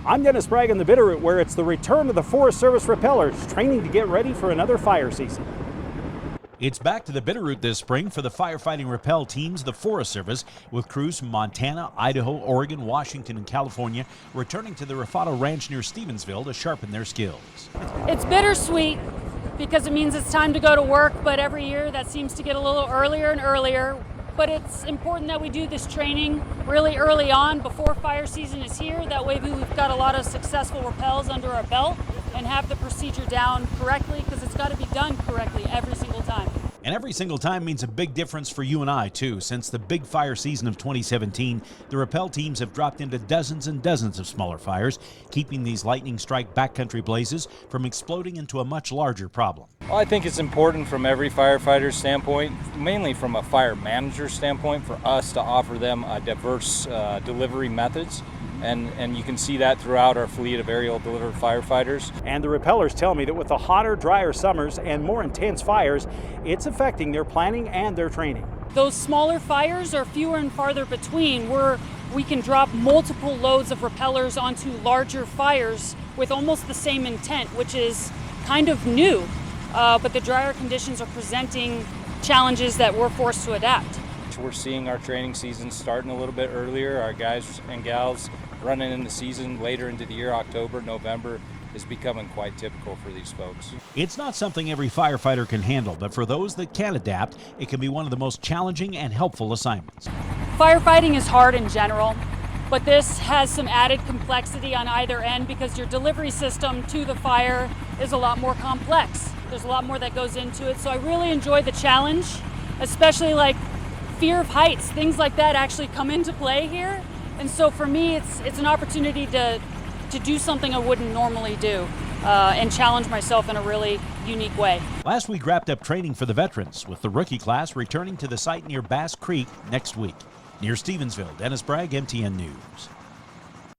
I'm Dennis Bragg in the Bitterroot, where it's the return of the Forest Service rappellers, training to get ready for another fire season. It's back to the Bitterroot this spring for the firefighting rappel teams of the Forest Service, with crews from Montana, Idaho, Oregon, Washington, and California returning to the Rafado Ranch near Stevensville to sharpen their skills. It's bittersweet because it means it's time to go to work, but every year that seems to get a little earlier and earlier. But it's important that we do this training really early on before fire season is here. That way we've got a lot of successful rappels under our belt and have the procedure down correctly, because it's got to be done correctly every single time. And every single time means a big difference for you and I, too. Since the big fire season of 2017, the rappel teams have dropped into dozens and dozens of smaller fires, keeping these lightning strike backcountry blazes from exploding into a much larger problem. Well, I think it's important from every firefighter's standpoint, mainly from a fire manager's standpoint, for us to offer them diverse delivery methods. And you can see that throughout our fleet of aerial delivered firefighters. And the rappellers tell me that with the hotter, drier summers and more intense fires, it's affecting their planning and their training. Those smaller fires are fewer and farther between, where we can drop multiple loads of rappellers onto larger fires with almost the same intent, which is kind of new. But the drier conditions are presenting challenges that we're forced to adapt. We're seeing our training season starting a little bit earlier. Our guys and gals running in the season later into the year. October, November is becoming quite typical for these folks. It's not something every firefighter can handle, but for those that can adapt, it can be one of the most challenging and helpful assignments. Firefighting is hard in general, but this has some added complexity on either end because your delivery system to the fire is a lot more complex. There's a lot more that goes into it, so I really enjoy the challenge, especially like fear of heights. Things like that actually come into play here. And so for me, it's an opportunity to do something I wouldn't normally do and challenge myself in a really unique way. Last week wrapped up training for the veterans, with the rookie class returning to the site near Bass Creek next week. Near Stevensville, Dennis Bragg, MTN News.